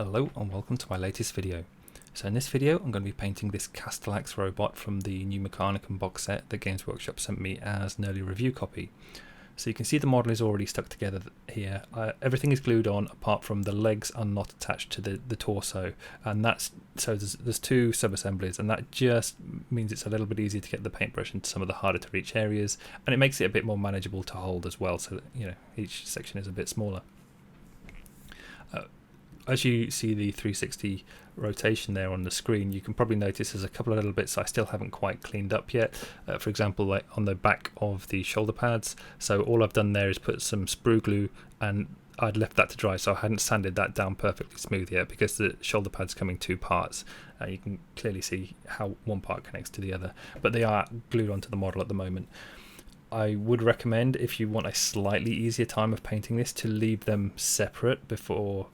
Hello and welcome to my latest video. So in this video I'm going to be painting this Castellax robot from the new Mechanicum box set that Games Workshop sent me as an early review copy. So you can see the model is already stuck together here. Everything is glued on apart from the legs are not attached to the torso, and that's so there's two sub-assemblies, and that just means it's a little bit easier to get the paintbrush into some of the harder to reach areas, and it makes it a bit more manageable to hold as well, so that each section is a bit smaller. As you see the 360 rotation there on the screen, you can probably notice there's a couple of little bits I still haven't quite cleaned up yet. For example, like on the back of the shoulder pads. So all I've done there is put some sprue glue, and I'd left that to dry, so I hadn't sanded that down perfectly smooth yet because the shoulder pads come in two parts. You can clearly see how one part connects to the other, but they are glued onto the model at the moment. I would recommend, if you want a slightly easier time of painting this, to leave them separate before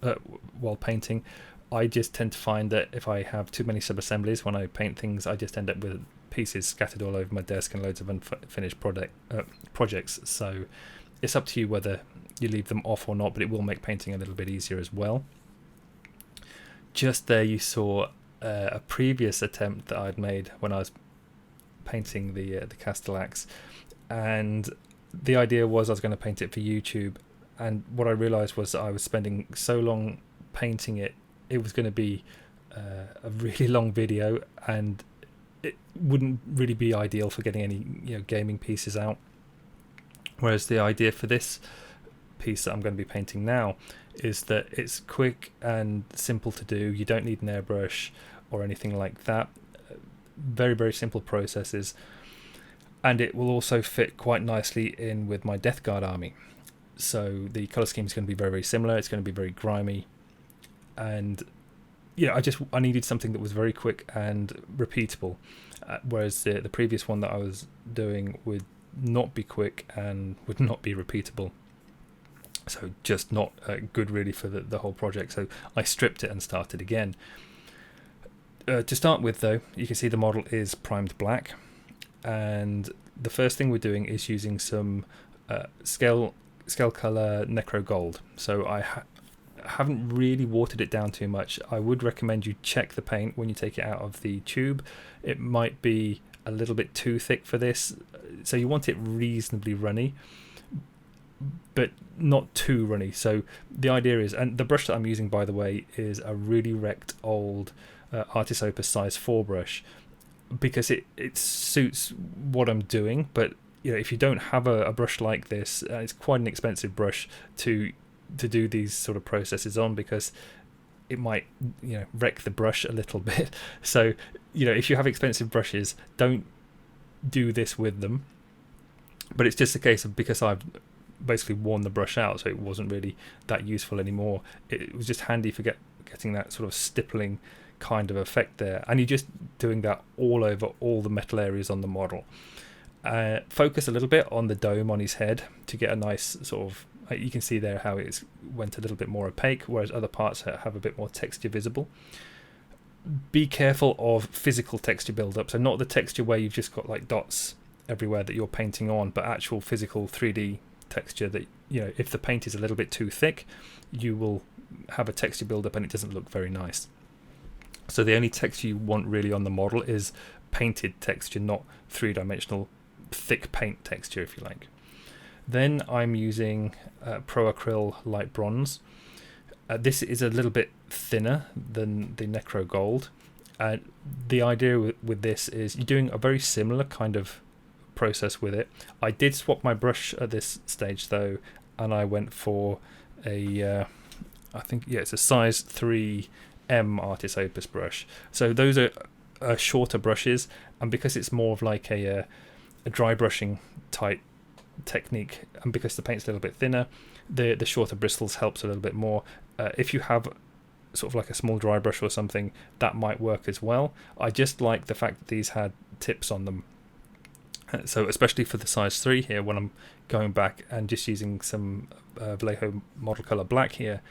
while painting. I just tend to find that if I have too many sub-assemblies when I paint things, I just end up with pieces scattered all over my desk and loads of unfinished projects. So it's up to you whether you leave them off or not, but it will make painting a little bit easier as well. Just there you saw a previous attempt that I'd made when I was painting the Castellax. And the idea was I was going to paint it for YouTube, and what I realized was that I was spending so long painting it, it was going to be a really long video, and it wouldn't really be ideal for getting any gaming pieces out. Whereas the idea for this piece that I'm going to be painting now is that it's quick and simple to do. You don't need an airbrush or anything like that. Very, very simple processes. And it will also fit quite nicely in with my Death Guard army. So the colour scheme is going to be very, very similar. It's going to be very grimy. And I needed something that was very quick and repeatable. Whereas the previous one that I was doing would not be quick and would not be repeatable. So just not good really for the whole project. So I stripped it and started again. To start with though, you can see the model is primed black. And the first thing we're doing is using some Scalecolour Necro Gold. So I haven't really watered it down too much. I would recommend you check the paint when you take it out of the tube. It might be a little bit too thick for this, so you want it reasonably runny, but not too runny. So the idea is, and the brush that I'm using, by the way, is a really wrecked old Artis Opus size 4 brush, because it suits what I'm doing. But if you don't have a brush like this, it's quite an expensive brush to do these sort of processes on, because it might wreck the brush a little bit. So if you have expensive brushes, don't do this with them. But it's just a case of, because I've basically worn the brush out, so it wasn't really that useful anymore, it was just handy for getting that sort of stippling kind of effect there, and you're just doing that all over all the metal areas on the model. Focus a little bit on the dome on his head to get a nice sort of, you can see there how it went a little bit more opaque, whereas other parts have a bit more texture visible. Be careful of physical texture build-up, so not the texture where you've just got like dots everywhere that you're painting on, but actual physical 3D texture that if the paint is a little bit too thick, you will have a texture build-up and it doesn't look very nice. So the only texture you want really on the model is painted texture, not three-dimensional thick paint texture, if you like. Then I'm using Pro Acryl Light Bronze. This is a little bit thinner than the Necro Gold. The idea with this is you're doing a very similar kind of process with it. I did swap my brush at this stage though, and I went for a it's a size 3 M Artis Opus brush. So those are shorter brushes, and because it's more of like a dry brushing type technique, and because the paint's a little bit thinner, the shorter bristles helps a little bit more. If you have sort of like a small dry brush or something, that might work as well. I just like the fact that these had tips on them. So especially for the size 3 here, when I'm going back and just using some Vallejo model color black here,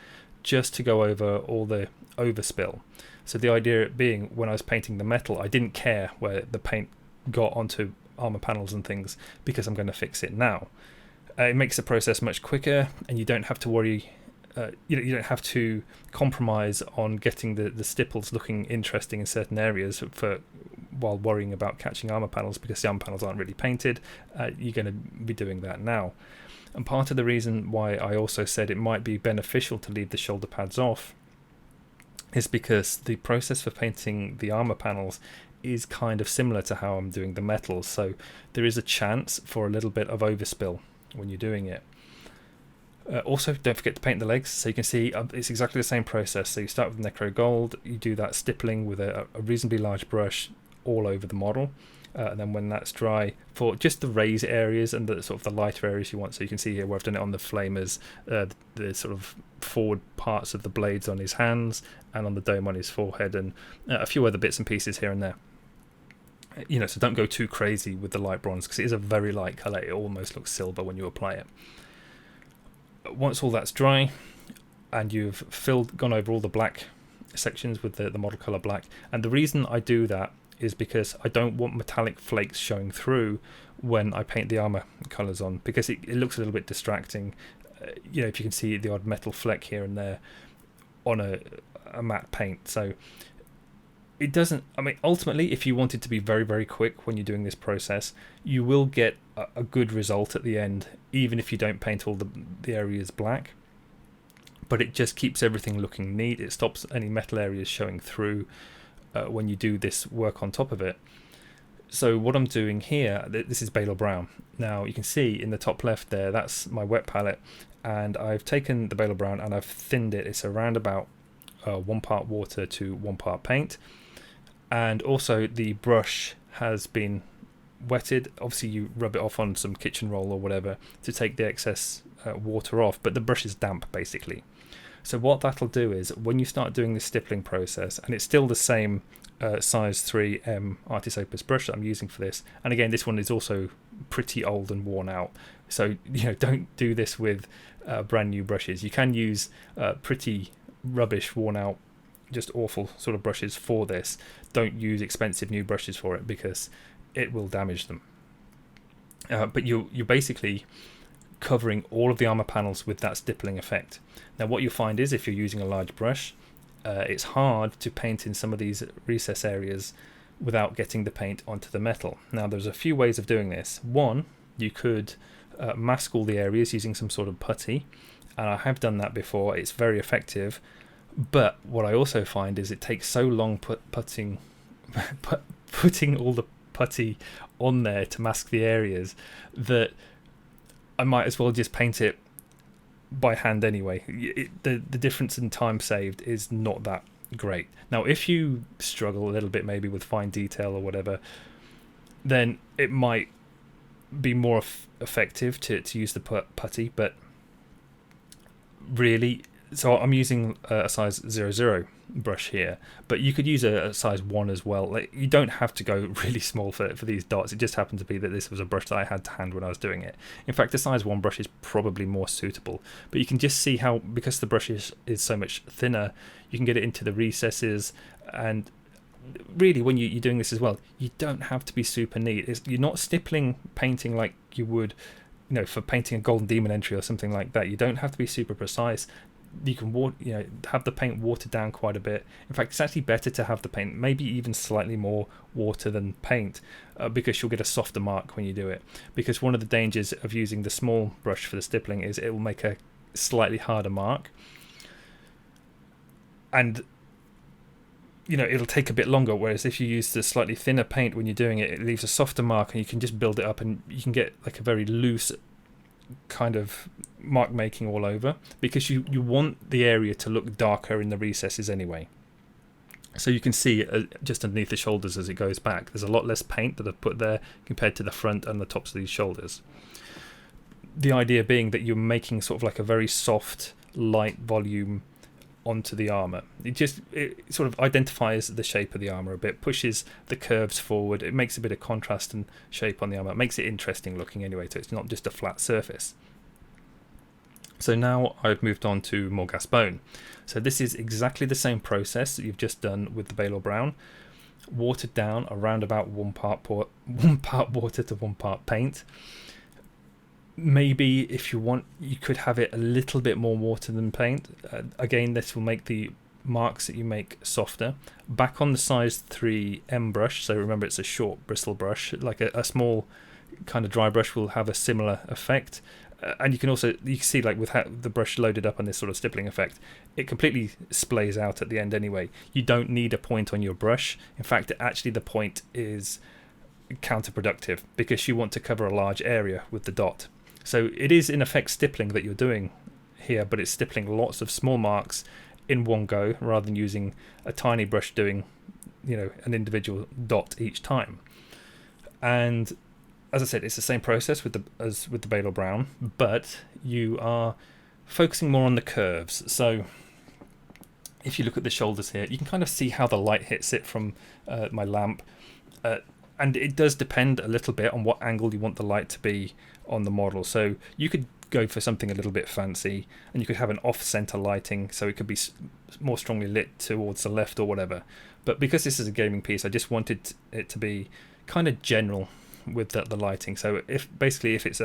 just to go over all the overspill. So the idea being, when I was painting the metal, I didn't care where the paint got onto armor panels and things, because I'm going to fix it now. It makes the process much quicker, and you don't have to worry you don't have to compromise on getting the stipples looking interesting in certain areas while worrying about catching armor panels, because the armor panels aren't really painted. You're going to be doing that now. And part of the reason why I also said it might be beneficial to leave the shoulder pads off is because the process for painting the armor panels is kind of similar to how I'm doing the metals, so there is a chance for a little bit of overspill when you're doing it. Also, don't forget to paint the legs. So you can see it's exactly the same process. So you start with Necro Gold, you do that stippling with a reasonably large brush all over the model, and then when that's dry, for just the raise areas and the sort of the lighter areas you want. So you can see here where I've done it on the flamers, the sort of forward parts of the blades on his hands and on the dome on his forehead, and a few other bits and pieces here and there. So don't go too crazy with the light bronze, because it is a very light colour. It almost looks silver when you apply it. Once all that's dry and you've gone over all the black sections with the model colour black, and the reason I do that is because I don't want metallic flakes showing through when I paint the armour colours on, because it looks a little bit distracting. If you can see the odd metal fleck here and there on a matte paint. So it doesn't, ultimately, if you want it to be very, very quick when you're doing this process, you will get a good result at the end, even if you don't paint all the areas black. But it just keeps everything looking neat. It stops any metal areas showing through when you do this work on top of it. So what I'm doing here, this is Balor Brown. Now you can see in the top left there, that's my wet palette, and I've taken the Balor Brown and I've thinned it. It's around about 1 part water to 1 part paint. And also the brush has been wetted. Obviously you rub it off on some kitchen roll or whatever to take the excess water off, but the brush is damp basically. So what that'll do is when you start doing the stippling process, and it's still the same size 3M Artis Opus brush that I'm using for this, and again this one is also pretty old and worn out, so don't do this with brand new brushes. You can use pretty rubbish, worn out, just awful sort of brushes for this. Don't use expensive new brushes for it, because it will damage them. But you're basically covering all of the armor panels with that stippling effect. Now what you'll find is if you're using a large brush, it's hard to paint in some of these recess areas without getting the paint onto the metal. Now there's a few ways of doing this. One, you could mask all the areas using some sort of putty, and I have done that before. It's very effective. But what I also find is it takes so long putting all the putty on there to mask the areas that I might as well just paint it by hand anyway. The difference in time saved is not that great. Now if you struggle a little bit maybe with fine detail or whatever, then it might be more effective to use the putty, but really, so I'm using a size 00 brush here, but you could use a size 1 as well. You don't have to go really small for these dots. It just happened to be that this was a brush that I had to hand when I was doing it. In fact, the size 1 brush is probably more suitable, but you can just see how, because the brush is so much thinner, you can get it into the recesses. And really, when you're doing this as well, you don't have to be super neat. You're not stippling painting like you would for painting a Golden Demon entry or something like that. You don't have to be super precise. You can have the paint watered down quite a bit. In fact, it's actually better to have the paint maybe even slightly more water than paint, because you'll get a softer mark when you do it. Because one of the dangers of using the small brush for the stippling is it will make a slightly harder mark, and it'll take a bit longer, whereas if you use the slightly thinner paint when you're doing it, it leaves a softer mark and you can just build it up, and you can get like a very loose kind of mark making all over, because you want the area to look darker in the recesses anyway. So you can see just underneath the shoulders as it goes back, there's a lot less paint that I've put there compared to the front and the tops of these shoulders. The idea being that you're making sort of like a very soft, light volume onto the armor. It sort of identifies the shape of the armor a bit, pushes the curves forward. It makes a bit of contrast and shape on the armor. It makes it interesting looking anyway, so it's not just a flat surface. So now I've moved on to Morghast Bone. So this is exactly the same process that you've just done with the Balor Brown, watered down around about 1 part water to 1 part paint. Maybe if you want, you could have it a little bit more water than paint. Again, this will make the marks that you make softer. Back on the size 3 M brush, so remember it's a short bristle brush, like a small kind of dry brush will have a similar effect. And you can see like with how the brush loaded up on this sort of stippling effect, it completely splays out at the end anyway. You don't need a point on your brush. In fact, actually the point is counterproductive because you want to cover a large area with the dot. So it is in effect stippling that you're doing here, but it's stippling lots of small marks in one go rather than using a tiny brush doing, an individual dot each time. And as I said, it's the same process as with the Balor Brown, but you are focusing more on the curves. So if you look at the shoulders here, you can kind of see how the light hits it from my lamp. And it does depend a little bit on what angle you want the light to be on the model. So you could go for something a little bit fancy, and you could have an off-center lighting, so it could be more strongly lit towards the left or whatever. But because this is a gaming piece, I just wanted it to be kind of general with the lighting. So if it's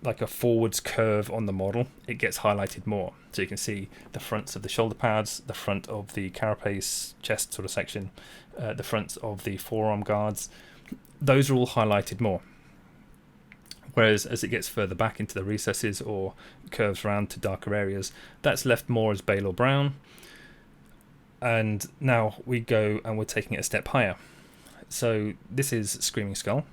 like a forwards curve on the model, it gets highlighted more. So you can see the fronts of the shoulder pads, the front of the carapace chest sort of section, the fronts of the forearm guards. Those are all highlighted more. Whereas as it gets further back into the recesses or curves around to darker areas, that's left more as Balor Brown. And now we go and we're taking it a step higher. So this is Screaming Skull.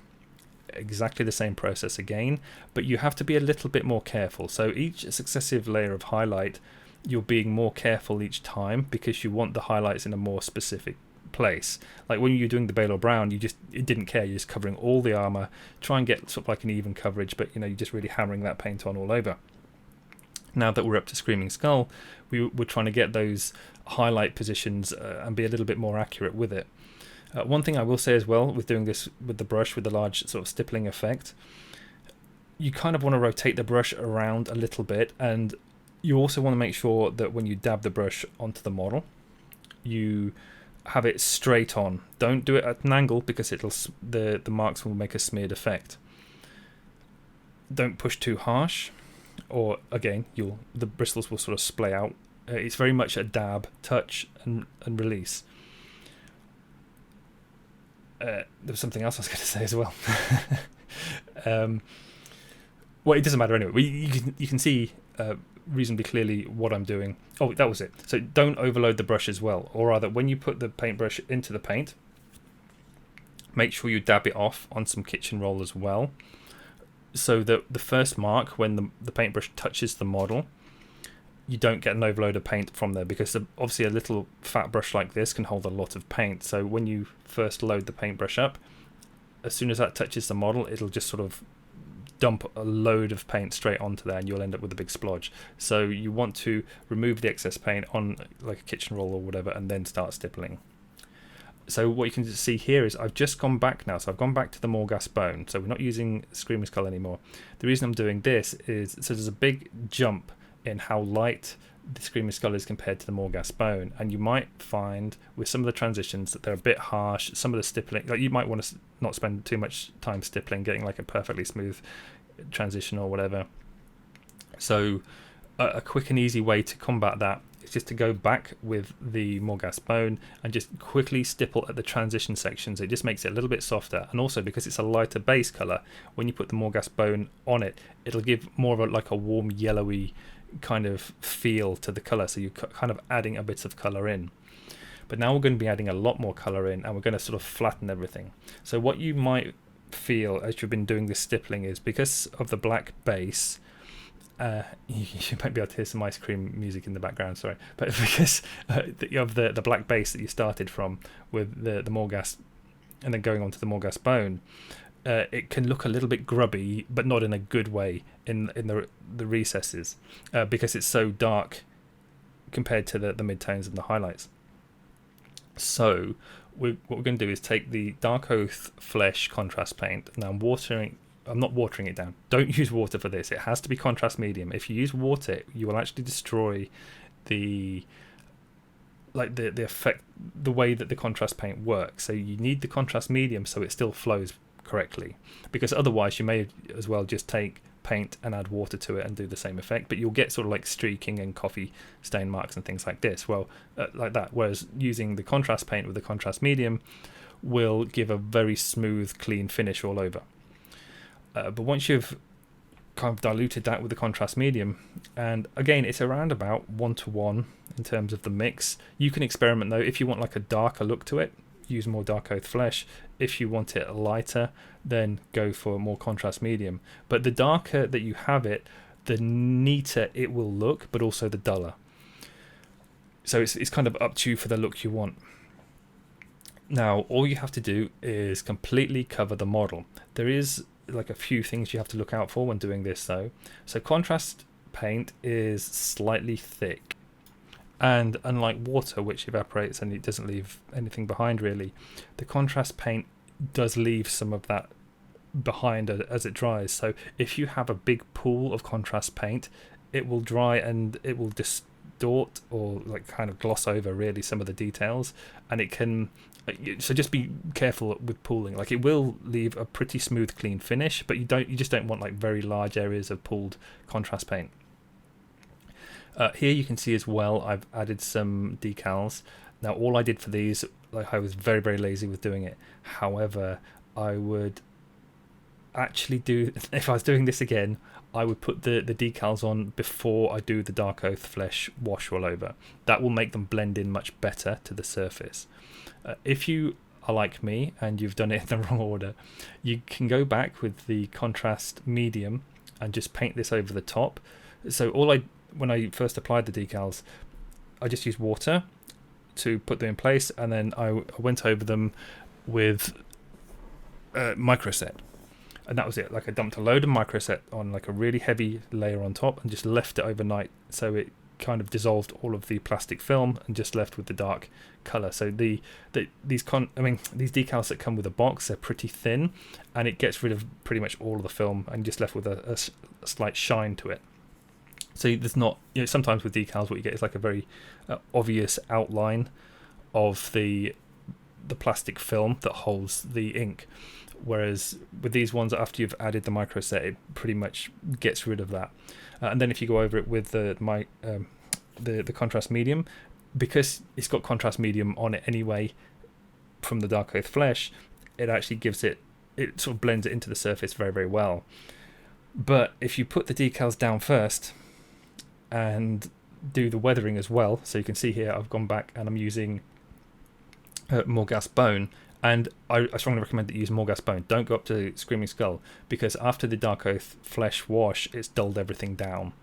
Exactly the same process again, but you have to be a little bit more careful. So each successive layer of highlight, you're being more careful each time because you want the highlights in a more specific place. Like when you're doing the Balor Brown, it didn't care. You're just covering all the armor, try and get sort of like an even coverage, but you're just really hammering that paint on all over. Now that we're up to Screaming Skull, we're trying to get those highlight positions and be a little bit more accurate with it. One thing I will say as well with doing this with the brush with the large sort of stippling effect, you kind of want to rotate the brush around a little bit, and you also want to make sure that when you dab the brush onto the model, you have it straight on. Don't do it at an angle because the marks will make a smeared effect. Don't push too harsh, or again the bristles will sort of splay out. It's very much a dab, touch, and release. There was something else I was going to say as well. Well, it doesn't matter anyway. You can see reasonably clearly what I'm doing. Oh, that was it. So don't overload the brush as well. Or rather, when you put the paintbrush into the paint, make sure you dab it off on some kitchen roll as well. So that the first mark, when the paintbrush touches the model, you don't get an overload of paint from there, because obviously a little fat brush like this can hold a lot of paint. So when you first load the paintbrush up, as soon as that touches the model, it'll just sort of dump a load of paint straight onto there, and you'll end up with a big splodge. So you want to remove the excess paint on like a kitchen roll or whatever, and then start stippling. So what you can see here is I've just gone back now. So I've gone back to the Morghast bone. So we're not using Screaming Skull anymore. The reason I'm doing this is so there's a big jump in how light the Screaming Skull is compared to the Morghast bone, and you might find with some of the transitions that they're a bit harsh. Some of the stippling, like you might want to not spend too much time stippling, getting like a perfectly smooth transition or whatever. So a quick and easy way to combat that is just to go back with the Morghast bone and just quickly stipple at the transition sections. It just makes it a little bit softer, and also because it's a lighter base color, when you put the Morghast bone on it, it'll give more of like a warm yellowy kind of feel to the color, so you're kind of adding a bit of color in. But now we're going to be adding a lot more color in, and we're going to sort of flatten everything. So what you might feel as you've been doing this stippling is, because of the black base, you might be able to hear some ice cream music in the background, sorry, but because of the black base that you started from with the Morghast and then going on to the Morghast bone, it can look a little bit grubby, but not in a good way in the recesses, because it's so dark compared to the midtones and the highlights. So what we're going to do is take the Darkoath Flesh contrast paint. Now I'm not watering it down. Don't use water for this. It has to be contrast medium. If you use water, you will actually destroy the effect, the way that the contrast paint works. So you need the contrast medium so it still flows correctly, because otherwise you may as well just take paint and add water to it and do the same effect, but you'll get sort of like streaking and coffee stain marks and things like this. Well, like that. Whereas using the contrast paint with the contrast medium will give a very smooth, clean finish all over. But once you've kind of diluted that with the contrast medium, and again, it's around about 1-to-1 in terms of the mix. You can experiment though. If you want like a darker look to it, use more Darkoath flesh. If you want it lighter, then go for more contrast medium. But the darker that you have it, the neater it will look, but also the duller. So it's kind of up to you for the look you want. Now, all you have to do is completely cover the model. There is like a few things you have to look out for when doing this though. So contrast paint is slightly thick, and unlike water, which evaporates and it doesn't leave anything behind really, the contrast paint does leave some of that behind as it dries. So if you have a big pool of contrast paint, it will dry and it will distort or like kind of gloss over really some of the details, and it can, so just be careful with pooling. Like it will leave a pretty smooth clean finish, but you just don't want like very large areas of pooled contrast paint. Here you can see as well I've added some decals. Now all I did for these, like I was very, very lazy with doing it. However, I would actually do, if I was doing this again, I would put the decals on before I do the Darkoath flesh wash all over. That will make them blend in much better to the surface. If you are like me and you've done it in the wrong order, you can go back with the contrast medium and just paint this over the top. So when I first applied the decals, I just used water to put them in place, and then I went over them with microset, and that was it. Like I dumped a load of microset on like a really heavy layer on top and just left it overnight, so it kind of dissolved all of the plastic film and just left with the dark color. So these decals that come with a box, they're pretty thin, and it gets rid of pretty much all of the film and just left with a slight shine to it. So there's not, sometimes with decals what you get is like a very obvious outline of the plastic film that holds the ink, whereas with these ones, after you've added the microset, it pretty much gets rid of that. And then if you go over it with the contrast medium, because it's got contrast medium on it anyway from the Darkoath flesh, it actually gives it sort of blends it into the surface very, very well. But if you put the decals down first and do the weathering as well, so you can see here I've gone back and I'm using Morghast bone, and I strongly recommend that you use Morghast bone. Don't go up to Screaming Skull, because after the Darkoath flesh wash, it's dulled everything down,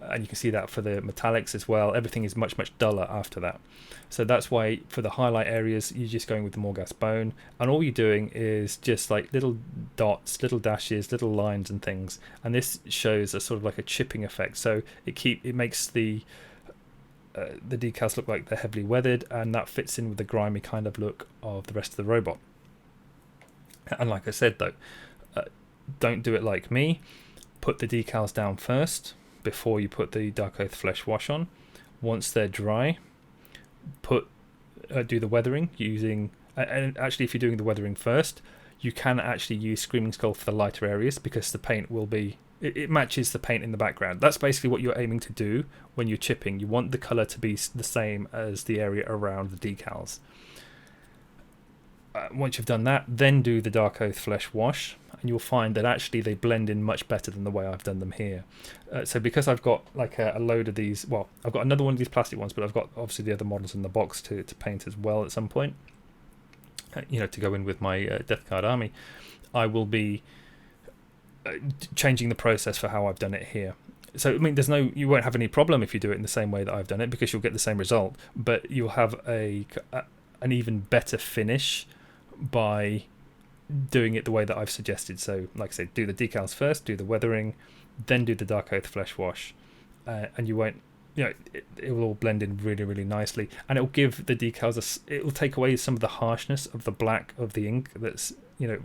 and you can see that for the metallics as well. Everything is much, much duller after that. So that's why for the highlight areas you're just going with the Morghast bone, and all you're doing is just like little dots, little dashes, little lines and things, and this shows a sort of like a chipping effect. So it makes the decals look like they're heavily weathered, and that fits in with the grimy kind of look of the rest of the robot. And like I said though, don't do it like me. Put the decals down first before you put the Darkoath flesh wash on. Once they're dry, do the weathering using, and actually if you're doing the weathering first, you can actually use Screaming Skull for the lighter areas, because the paint will be, it matches the paint in the background. That's basically what you're aiming to do when you're chipping. You want the colour to be the same as the area around the decals. Once you've done that, then do the Darkoath flesh wash, and you'll find that actually they blend in much better than the way I've done them here. So because I've got like a load of these, well, I've got another one of these plastic ones, but I've got obviously the other models in the box to paint as well at some point, to go in with my Death Guard army. I will be changing the process for how I've done it here. So I mean, you won't have any problem if you do it in the same way that I've done it, because you'll get the same result, but you'll have an even better finish by doing it the way that I've suggested. So like I said, do the decals first, do the weathering, then do the Darkoath flesh wash, and you won't, it will all blend in really, really nicely, and it will give the decals it will take away some of the harshness of the black of the ink that's the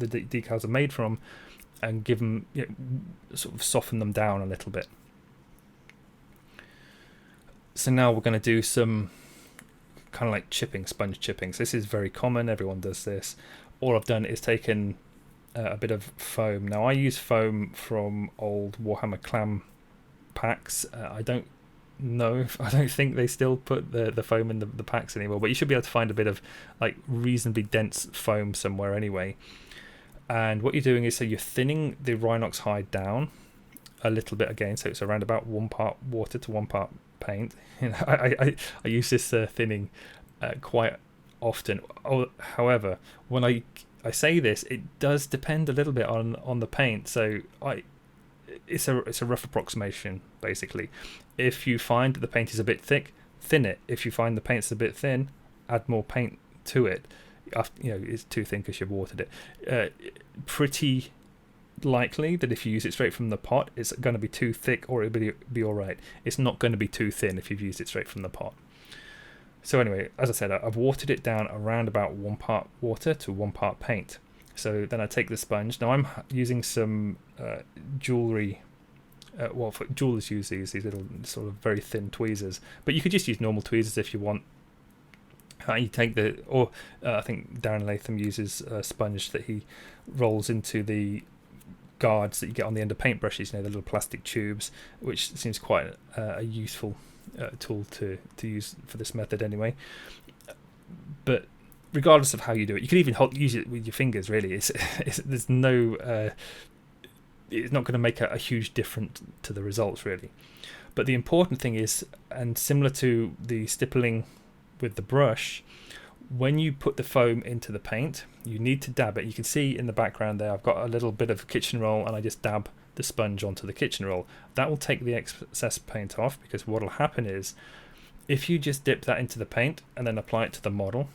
decals are made from, and give them, sort of soften them down a little bit. So now we're going to do some kind of like sponge chipping. So this is very common, everyone does this. All I've done is taken a bit of foam. Now I use foam from old Warhammer Clan packs. I don't think they still put the foam in the packs anymore, but you should be able to find a bit of like reasonably dense foam somewhere anyway. And what you're doing is, so you're thinning the Rhinox hide down a little bit again, so it's around about 1 part water to 1 part paint. I use this thinning quite often. However, when I say this, it does depend a little bit on the paint. So it's a rough approximation basically. If you find that the paint is a bit thick, thin it. If you find the paint's a bit thin, add more paint to it. It's too thin because you've watered it. Pretty likely that if you use it straight from the pot, it's going to be too thick, or it'll be all right. It's not going to be too thin if you've used it straight from the pot. So anyway, as I said, I've watered it down around about 1 part water to 1 part paint. So then I take the sponge. Now I'm using some jewellery. Jewelers use these little sort of very thin tweezers, but you could just use normal tweezers if you want. You take I think Darren Latham uses a sponge that he rolls into the guards that you get on the end of paintbrushes, the little plastic tubes, which seems quite a useful tool to use for this method anyway. But regardless of how you do it, you can even use it with your fingers. Really, there's no. It's not going to make a huge difference to the results really. But the important thing is, and similar to the stippling with the brush, when you put the foam into the paint, you need to dab it. You can see in the background there, I've got a little bit of kitchen roll, and I just dab the sponge onto the kitchen roll. That will take the excess paint off, because what will happen is, if you just dip that into the paint and then apply it to the model,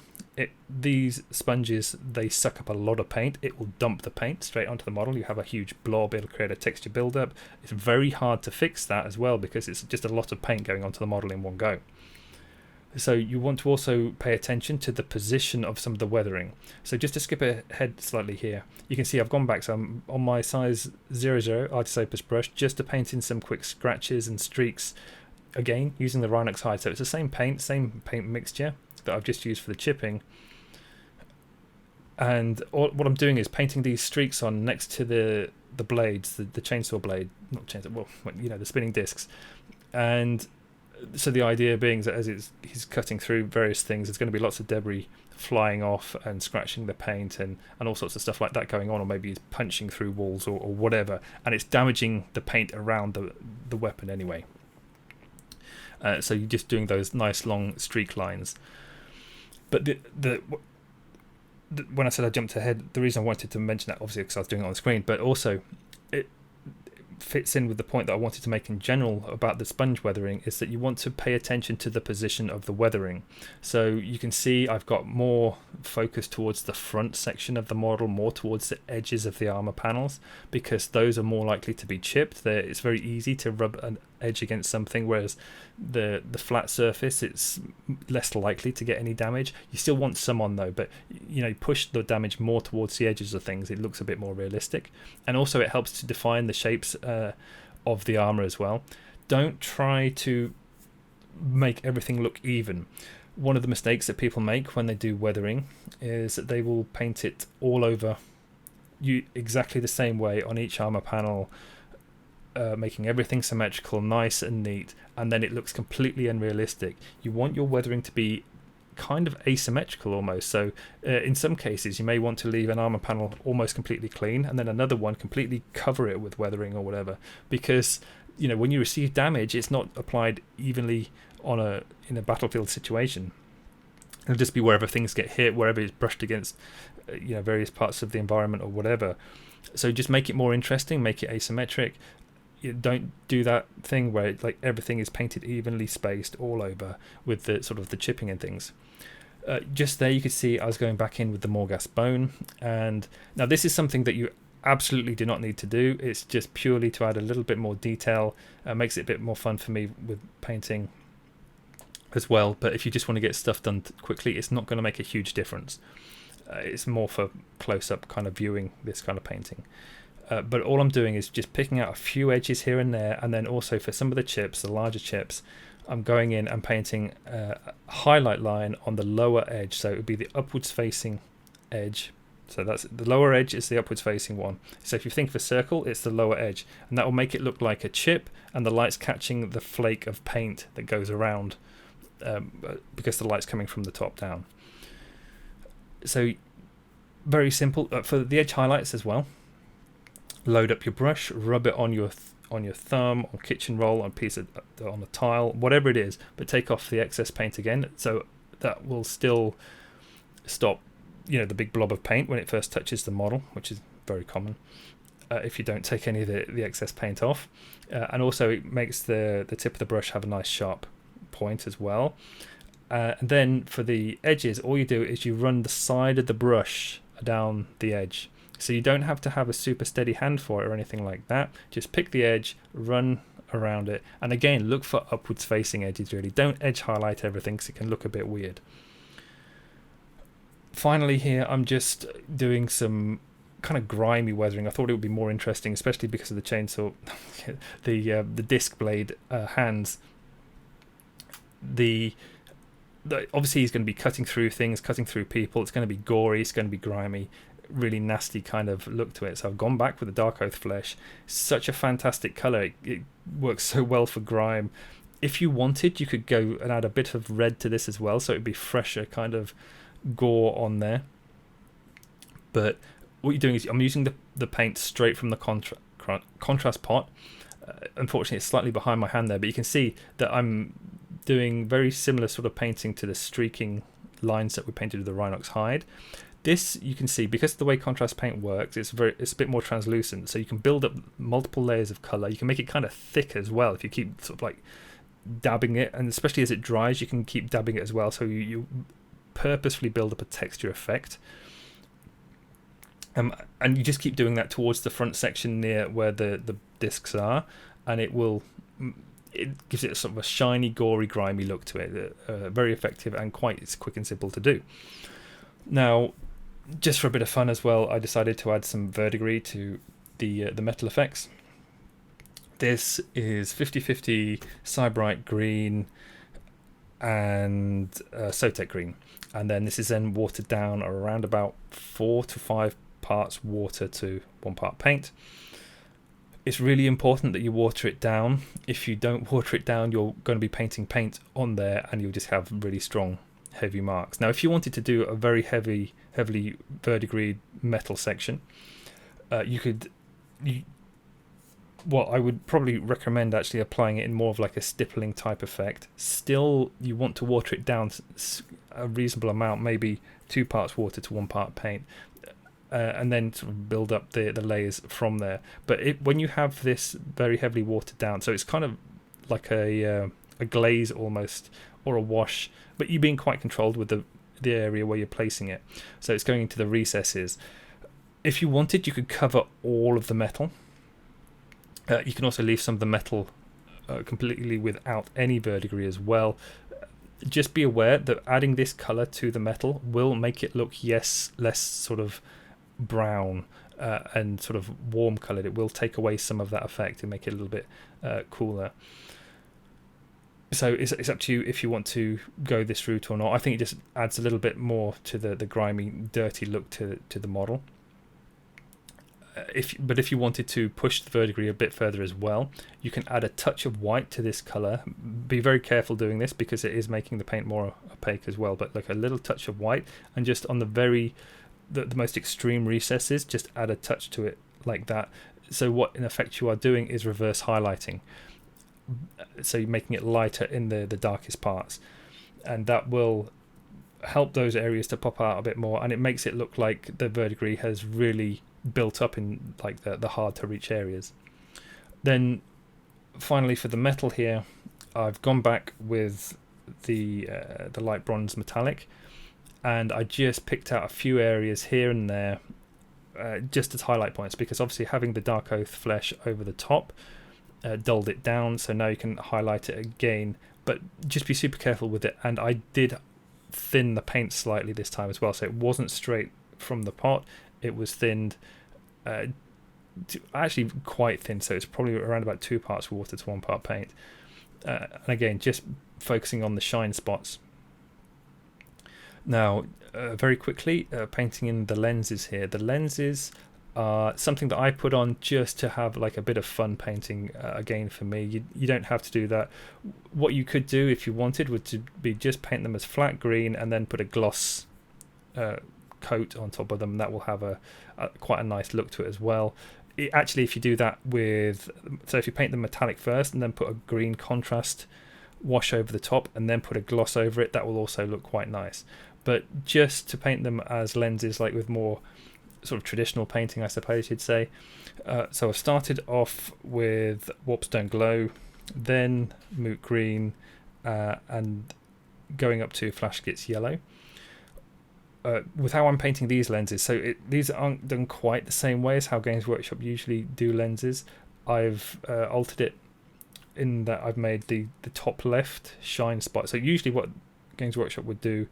these sponges, they suck up a lot of paint. It will dump the paint straight onto the model. You have a huge blob. It'll create a texture buildup. It's very hard to fix that as well, because it's just a lot of paint going onto the model in one go. So you want to also pay attention to the position of some of the weathering. So just to skip ahead slightly here, you can see I've gone back. So I'm on my size 00 Artist Opus brush, just to paint in some quick scratches and streaks, again using the Rhinox hide. So it's the same paint mixture that I've just used for the chipping. And what I'm doing is painting these streaks on next to the blades, the chainsaw blade, not chainsaw, well, the spinning discs. And so the idea being that as he's cutting through various things, there's going to be lots of debris flying off and scratching the paint and all sorts of stuff like that going on, or maybe he's punching through walls or whatever, and it's damaging the paint around the weapon anyway. So you're just doing those nice long streak lines. But when I said I jumped ahead, the reason I wanted to mention that, obviously because I was doing it on the screen, but also it fits in with the point that I wanted to make in general about the sponge weathering, is that you want to pay attention to the position of the weathering. So you can see I've got more focus towards the front section of the model, more towards the edges of the armor panels, because those are more likely to be chipped. It's very easy to rub an edge against something, whereas the flat surface, it's less likely to get any damage. You still want some on though, but push the damage more towards the edges of things. It looks a bit more realistic, and also it helps to define the shapes of the armor as well. Don't try to make everything look even. One of the mistakes that people make when they do weathering is that they will paint it all over you exactly the same way on each armor panel, making everything symmetrical, nice and neat, and then it looks completely unrealistic. You want your weathering to be kind of asymmetrical almost. So in some cases you may want to leave an armor panel almost completely clean, and then another one completely cover it with weathering or whatever, because when you receive damage, it's not applied evenly in a battlefield situation. It'll just be wherever things get hit, wherever it's brushed against various parts of the environment or whatever. So just make it more interesting, make it asymmetric. You don't do that thing where everything is painted evenly spaced all over with the sort of the chipping and things. Just there you could see I was going back in with the Morghast bone, and now this is something that you absolutely do not need to do. It's just purely to add a little bit more detail. Makes it a bit more fun for me with painting as well, but if you just want to get stuff done quickly, it's not going to make a huge difference. It's more for close-up kind of viewing, this kind of painting. But all I'm doing is just picking out a few edges here and there, and then also for some of the chips, the larger chips, I'm going in and painting a highlight line on the lower edge, so it would be the upwards facing edge So that's the lower edge is the upwards facing one. So if you think of a circle, it's the lower edge, and that will make it look like a chip, and the light's catching the flake of paint that goes around, because the light's coming from the top down. So very simple. For the edge highlights as well, load up your brush, rub it on your thumb, on kitchen roll, on on a tile, whatever it is, but take off the excess paint again, so that will still stop the big blob of paint when it first touches the model, which is very common if you don't take any of the excess paint off. And also it makes the tip of the brush have a nice sharp point as well. And then for the edges, all you do is you run the side of the brush down the edge. So you don't have to have a super steady hand for it or anything like that. Just pick the edge, run around it. And again, look for upwards facing edges really. Don't edge highlight everything because it can look a bit weird. Finally here, I'm just doing some kind of grimy weathering. I thought it would be more interesting, especially because of the chainsaw, the disc blade hands. Obviously he's going to be cutting through things, cutting through people. It's going to be gory, it's going to be grimy, really nasty kind of look to it. So I've gone back with the Darkoath flesh. Such a fantastic colour. It works so well for grime. If you wanted, you could go and add a bit of red to this as well, so it'd be fresher kind of gore on there. But what you're doing is I'm using the paint straight from the contrast pot. Unfortunately, it's slightly behind my hand there, but you can see that I'm doing very similar sort of painting to the streaking lines that we painted with the Rhinox hide. This, you can see, because of the way contrast paint works, it's a bit more translucent, so you can build up multiple layers of colour. You can make it kind of thick as well if you keep sort of like dabbing it, and especially as it dries, you can keep dabbing it as well, so you purposefully build up a texture effect. And you just keep doing that towards the front section near where the discs are, and it gives it sort of a shiny, gory, grimy look to it. Very effective and quite quick and simple to do. Now, just for a bit of fun as well, I decided to add some verdigris to the metal effects. This is 50-50 Sybarite green and Sotek green, and then this is then watered down around about 4 to 5 parts water to 1 part paint. It's really important that you water it down. If you don't water it down, you're going to be painting paint on there and you'll just have really strong heavy marks. Now if you wanted to do a very heavily verdigris metal section, I would probably recommend actually applying it in more of like a stippling type effect. Still, you want to water it down a reasonable amount, maybe 2 parts water to 1 part paint, and then sort of build up the layers from there. But when you have this very heavily watered down, so it's kind of like a glaze almost, or a wash, but you're being quite controlled with the area where you're placing it. So it's going into the recesses. If you wanted, you could cover all of the metal. You can also leave some of the metal completely without any verdigris as well. Just be aware that adding this colour to the metal will make it look less sort of brown and sort of warm coloured. It will take away some of that effect and make it a little bit cooler. So it's up to you if you want to go this route or not. I think it just adds a little bit more to the grimy, dirty look to the model. But if you wanted to push the verdigris a bit further as well, you can add a touch of white to this colour. Be very careful doing this because it is making the paint more opaque as well, but like a little touch of white, and just on the most extreme recesses, just add a touch to it like that. So what in effect you are doing is reverse highlighting. So you're making it lighter in the darkest parts, and that will help those areas to pop out a bit more, and it makes it look like the verdigris has really built up in like the hard to reach areas. Then finally for the metal here, I've gone back with the light bronze metallic, and I just picked out a few areas here and there just as highlight points, because obviously having the Darkoath flesh over the top dulled it down, so now you can highlight it again, but just be super careful with it. And I did thin the paint slightly this time as well, so it wasn't straight from the pot, it was thinned actually quite thin, so it's probably around about 2 parts water to 1 part paint, and again just focusing on the shine spots. Now, very quickly, painting in the lenses here. The lenses are something that I put on just to have like a bit of fun painting. Again, for me, you don't have to do that. What you could do if you wanted would to be just paint them as flat green and then put a gloss coat on top of them. That will have quite a nice look to it as well. Actually, if you do that so if you paint them metallic first and then put a green contrast wash over the top and then put a gloss over it, that will also look quite nice. But just to paint them as lenses, like with more sort of traditional painting, I suppose you'd say. So I've started off with Warpstone Glow, then Moot Green, and going up to Flash Gitz Yellow. With how I'm painting these lenses, so these aren't done quite the same way as how Games Workshop usually do lenses. I've altered it in that I've made the top left shine spot. So usually what Games Workshop would do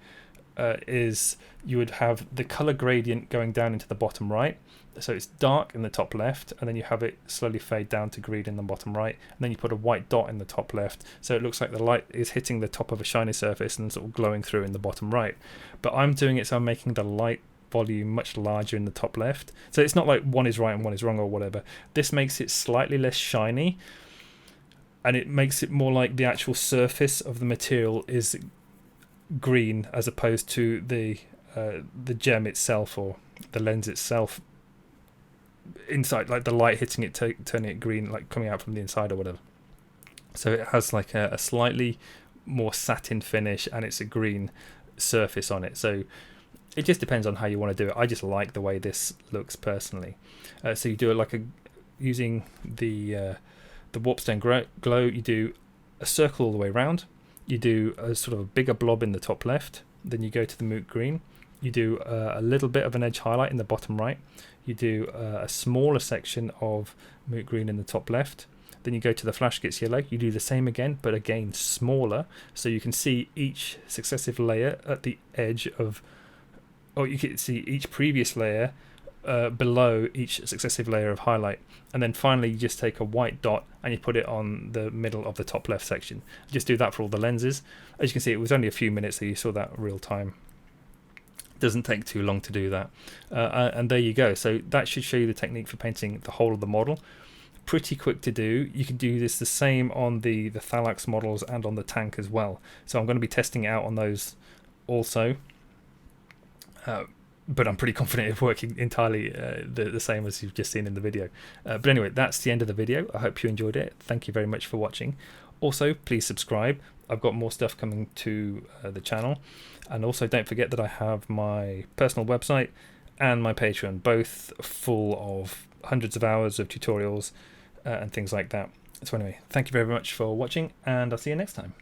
is you would have the color gradient going down into the bottom right, so it's dark in the top left, and then you have it slowly fade down to green in the bottom right, and then you put a white dot in the top left, so it looks like the light is hitting the top of a shiny surface and sort of glowing through in the bottom right. But I'm doing it so I'm making the light volume much larger in the top left, so it's not like one is right and one is wrong or whatever. This makes it slightly less shiny, and it makes it more like the actual surface of the material is green as opposed to the gem itself or the lens itself inside, like the light hitting it, turning it green, like coming out from the inside or whatever. So it has like a slightly more satin finish and it's a green surface on it. So it just depends on how you want to do it. I just like the way this looks personally. So you do it like using the Warpstone Glow, you do a circle all the way around. You do a sort of a bigger blob in the top left, then you go to the Moot Green, you do a little bit of an edge highlight in the bottom right, you do a smaller section of Moot Green in the top left, then you go to the Flash Gitz Yellow, you do the same again, but again smaller, so you can see each successive layer at the edge of, or you can see each previous layer below each successive layer of highlight. And then finally you just take a white dot and you put it on the middle of the top left section. Just do that for all the lenses. As you can see, it was only a few minutes, so you saw that real time. Doesn't take too long to do that. And there you go. So that should show you the technique for painting the whole of the model. Pretty quick to do. You can do this the same on the Castellax models and on the tank as well. So I'm going to be testing it out on those also. But I'm pretty confident it's working entirely the same as you've just seen in the video. But anyway, that's the end of the video. I hope you enjoyed it. Thank you very much for watching. Also, please subscribe. I've got more stuff coming to the channel. And also don't forget that I have my personal website and my Patreon, both full of hundreds of hours of tutorials and things like that. So anyway, thank you very much for watching, and I'll see you next time.